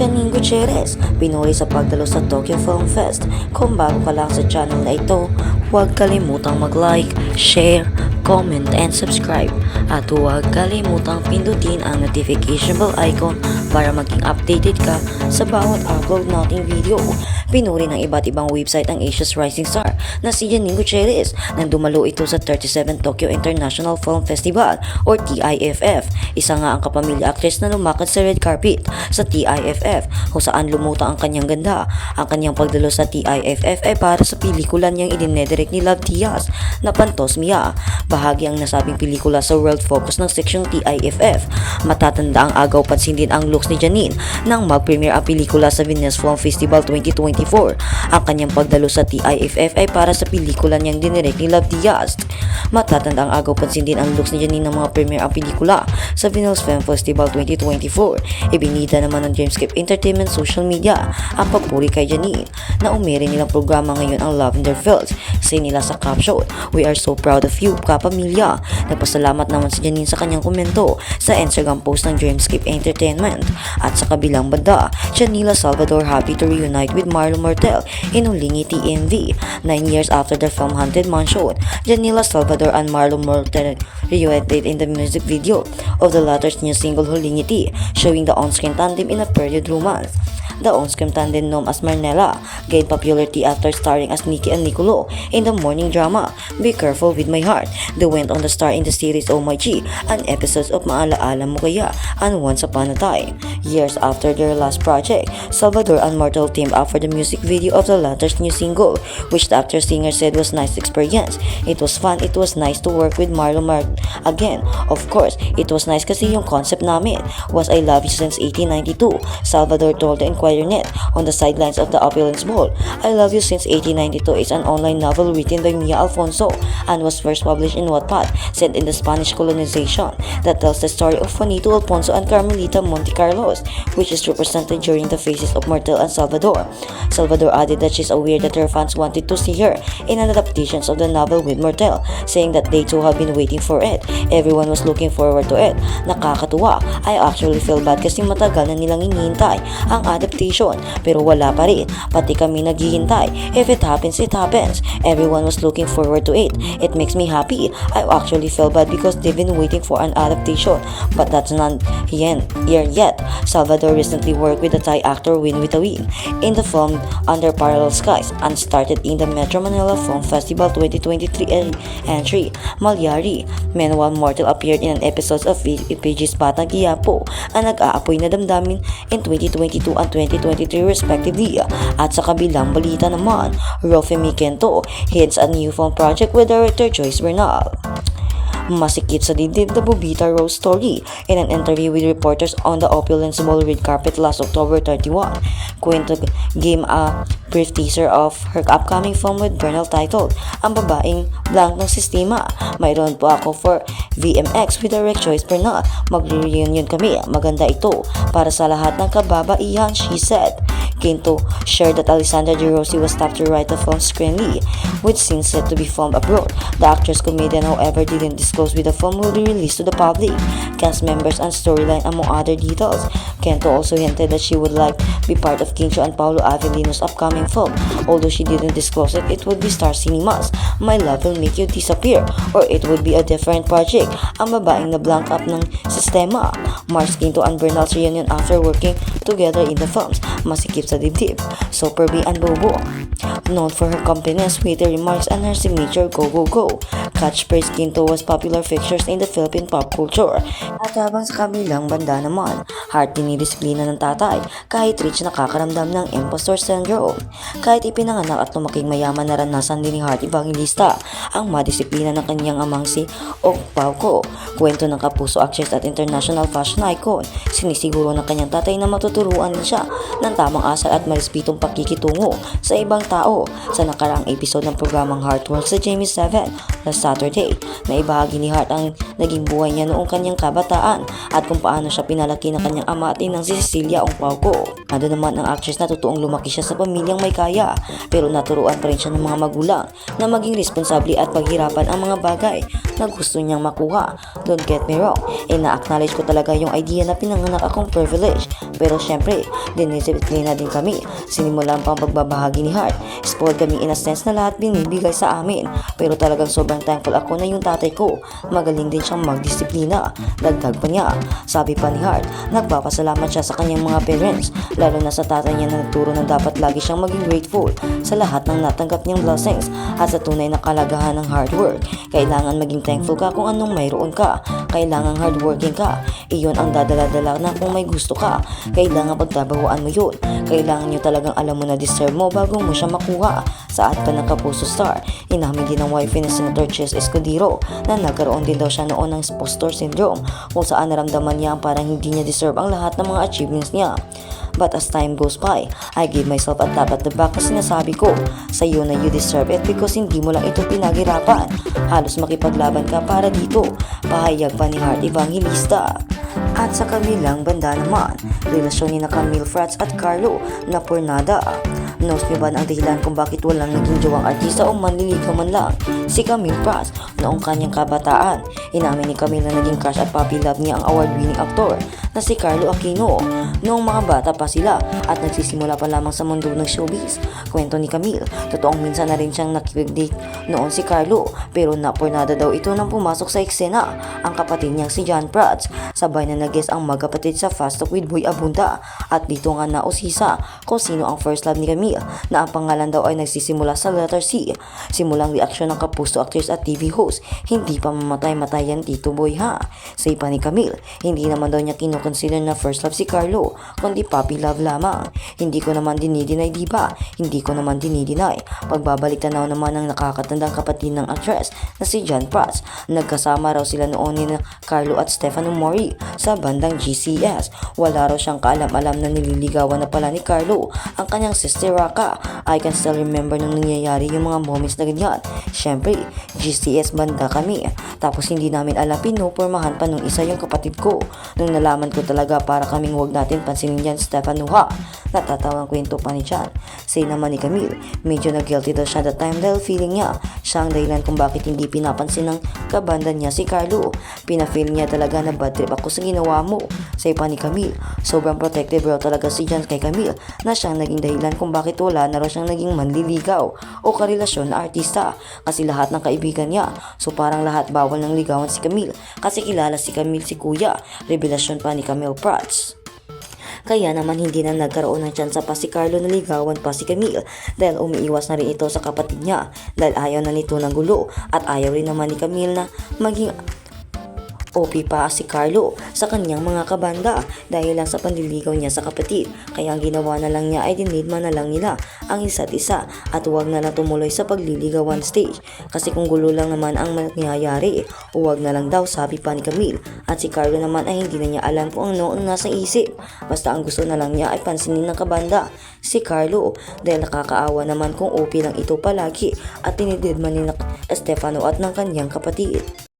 Janine Gutierrez, pinuri sa pagdalo sa Tokyo Film Fest. Kung bago ka lang sa channel na ito, huwag kalimutang mag-like, share, comment, and subscribe. At huwag kalimutang pindutin ang notification bell icon para maging updated ka sa bawat upload nating video. Pinuri ng iba't ibang website ang Asia's Rising Star na si Janine Gutierrez nang dumalo ito sa 37 Tokyo International Film Festival or TIFF. Isa nga ang kapamilya actress na lumakad sa red carpet sa TIFF kung saan lumutang ang kanyang ganda. Ang kanyang pagdalo sa TIFF ay para sa pelikula niyang idinedirects ni Love Diaz na Pantos Mia. Bahagi ang nasabing pelikula sa world focus ng seksyon TIFF. Matatanda ang agaw pansin din ang looks ni Janine nang mag-premiere ang pelikula sa Venice Film Festival 2024. Ang kanyang pagdalo sa TIFF ay para sa pelikula niyang dinirect ni Love Diaz. Matatanda ang agaw pansin din ang looks ni Janine ng mga premiere ang pelikula sa Venice Film Festival 2024. Ibinida naman ng Dreamscape Entertainment social media ang pagpuri kay Janine na umere nilang programa ngayon ang Lavender Fields. Say nila sa caption, "We are so proud of you, kapamilya." Nagpasalamat naman si Janine sa kanyang komento sa Instagram post ng Dreamscape Entertainment. At sa kabilang banda, Janila Salvador happy to reunite with Marlon Martel in Hulingiti MV. 9 years after the film Haunted Mansion, Janila Salvador and Marlon Martel reunited in the music video of the latter's new single Hulingiti, showing the on-screen tandem in a period romance. The on-screen tandem known as Marnella gained popularity after starring as Nikki and Nicolo in the morning drama Be Careful With My Heart. They went on to star in the series Oh My G and episodes of Maalaala Mo Kaya and Once Upon a Time. Years after their last project, Salvador and Martel teamed up for the music video of the latter's new single, which the actor-singer said was nice experience. It was fun, it was nice to work with Marlon again. Of course, it was nice kasi yung concept namin was I love you since 1892, Salvador told the Inquirer Net on the sidelines of the Opulence Ball. I Love You Since 1892 is an online novel written by Mia Alfonso and was first published in Wattpad, set in the Spanish colonization, that tells the story of Juanito Alfonso and Carmelita Montecarlos, which is represented during the phases of Martel and Salvador. Salvador added that she's aware that her fans wanted to see her in an adaptation of the novel with Martel, saying that they too have been waiting for it. Everyone was looking forward to it. Nakakatuwa. I actually feel bad kasi matagal na nilang hinihintay ang adaptation pero wala pa rin. Pati kami naghihintay. If it happens, it happens. Everyone was looking forward to it. It makes me happy. I actually feel bad because they've been waiting for an adaptation, but that's not here yet. Salvador recently worked with the Thai actor Win Witawin in the film Under Parallel Skies and started in the Metro Manila Film Festival 2023 entry Malyari. Meanwhile, Mortal appeared in an episode of PG's Batang Quiapo ang nag-aapoy na damdamin in 2022 and 2023 respectively. At sa kabilang balita naman, Rofemi Kento heads a new film project with director Joyce Bernal. Masikip sa dibdib the Bobita Rose story in an interview with reporters on the Opulence Mall red carpet last October 31. Kwento gave a brief teaser of her upcoming film with Bernal titled Ang Babaeng Blankong Sistema. Mayroon po ako for VMX with direct Joyce Bernal. Magre-reunion kami. Maganda ito para sa lahat ng kababaihan, she said. Quinto shared that Alessandra De Rossi was tapped to write the film's screenplay, with scenes set to be filmed abroad. The actress comedian, however, didn't disclose when the film will be released to the public, cast members, and storyline, among other details. Kento also hinted that she would like be part of Quinto and Paolo Avellino's upcoming film. Although she didn't disclose it would be Star Cinemas, My Love Will Make You Disappear, or it would be a different project. Ang babaeng na blank up ng sistema. Marks Quinto and Bernal's reunion after working together in the films Masikip sa Dibdib, Super B and Bobo. Known for her company's witty remarks and her signature Go Go Go catchphrase, Quinto was popular fixtures in the Philippine pop culture. At habang sa kabilang banda naman, heart dinidisiplina ng tatay kahit rich nakakaramdam ng impostor syndrome. Kahit ipinanganak at lumaking mayaman, naranasan din ni Heart Evangelista ang madisiplina ng kanyang amang si Ok Pauco. Kwento ng kapuso actress at international fashion icon, sinisiguro ng kanyang tatay na matuturuan din siya ng tamang pagmamahal at marespetong pakikitungo sa ibang tao. Sa nakaraang episode ng programang Heartwork sa Jamie 7 last Saturday, na ibahagi ni Heart ang naging buhay niya noong kanyang kabataan at kung paano siya pinalaki ng kanyang ama at inang si Cecilia Ongpauco. Ando naman ang actress na totoong lumaki siya sa pamilyang may kaya, pero naturuan pa rin siya ng mga magulang na maging responsable at paghirapan ang mga bagay na gusto niyang makuha. Don't get me wrong, ina-acknowledge ko talaga yung idea na pinanganak akong privilege, pero syempre, dinisiplina din kami. Sinimulan pang pagbabahagi ni Heart. Spoiled kami in a sense na lahat binibigay sa amin, pero talagang sobrang thankful ako na yung tatay ko magaling din siyang magdisiplina. Dagdag pa niya, sabi pa ni Heart, nagpapasalamat siya sa kanyang mga parents, lalo na sa tatay niya na nagturo na dapat lagi siyang maging grateful sa lahat ng natanggap niyang blessings at sa tunay na kalagahan ng hard work. Kailangan maging thankful ka kung anong mayroon ka. Kailangan hardworking ka. Iyon ang dadala-dala na kung may gusto ka. Kailangan pagtrabahuan mo yun. Kailangan nyo talagang alam mo na deserve mo bago mo siya makuha. Sa At Ka ng Kapuso Star, inamin din ng wife ni Senator Chess Escudero na nagkaroon din daw siya noon ng imposter syndrome, kung saan naramdaman niya ang parang hindi niya deserve ang lahat ng mga achievements niya. But as time goes by, I give myself a tap at the back na sinasabi ko sa iyo na you deserve it because hindi mo lang ito pinaghirapan. Halos makipaglaban ka para dito. Pahayag pa ni Heart Evangelista. At sa kabilang banda naman, relasyon ni na Camille Prats at Carlo na pornada. Knows niyo ba ang dahilan kung bakit walang naging jowang artista o manliligaw man lang si Camille Prats noong kanyang kabataan? Inamin ni Camille na naging crush at puppy love niya ang award-winning aktor na si Carlo Aquino noong mga bata pa sila at nagsisimula pa lamang sa mundo ng showbiz. Kwento ni Camille, totoong minsan na rin siyang nakipag-date noon si Carlo, pero napornada daw ito nang pumasok sa eksena ang kapatid niyang si John Prats. Sabay na nag-guest ang magkapatid sa Fast Talk with Boy Abunda at dito nga nausisa kung sino ang first love ni Camille na ang pangalan daw ay nagsisimula sa letter C. Simulang reaksyon ng Kapuso actress at TV host, hindi pa mamatay-matay yan Tito Boy ha. Say pa ni Camille, hindi naman daw niya kinukonsider na first love si Carlo, kundi puppy love lamang. Hindi ko naman dinideny, diba? Hindi ko naman dinideny. Pagbabalik tanaw naman ng nakakatandang kapatid ng actress na si John Prats. Nagkasama raw sila noon ni Carlo at Stefano Mori sa bandang GCS. Wala raw siyang kaalam-alam na nililigawan na pala ni Carlo ang kanyang sister Raka. I can still remember nung nangyayari yung mga moments na ganyan. Syempre, GCS banda kami. Tapos hindi namin alam, pinupormahan pa nung isa yung kapatid ko. Nung nalaman ko talaga, para kaming huwag natin pansinin yan Stefano ha. Natatawang kwento pa ni Chan. Say naman ni Camille, medyo na-guilty daw siya that time dahil feeling niya siya ang dahilan kung bakit hindi pinapansin ng kabanda niya si Carlo. Pina-feel niya talaga na bad trip ako sa ginawa mo. Say pa ni Camille, sobrang protective raw talaga si Jan kay Camille na siyang naging dahilan kung bakit wala na raw siyang naging manliligaw o karelasyon na artista kasi lahat ng kaibigan niya. So parang lahat bawal ng ligawan si Camille kasi kilala si Camille si Kuya. Revelasyon pa ni Camille Prats. Kaya naman hindi na nagkaroon ng tsansa pa si Carlo na ligawan pa si Camille dahil umiiwas na rin ito sa kapatid niya dahil ayaw na nito ng gulo at ayaw rin naman ni Camille na maging OP pa si Carlo sa kanyang mga kabanda dahil lang sa panliligaw niya sa kapatid. Kaya ang ginawa na lang niya ay dinidma na lang nila ang isa't isa at huwag na lang tumuloy sa pagliligawan stage kasi kung gulo lang naman ang mangyayari, huwag na lang daw, sabi pa ni Camille. At si Carlo naman ay hindi na niya alam kung ano ang nasa isip, basta ang gusto na lang niya ay pansinin ng kabanda si Carlo dahil nakakaawa naman kung OP lang ito palagi at tinididma ni Stefano at ng kanyang kapatid.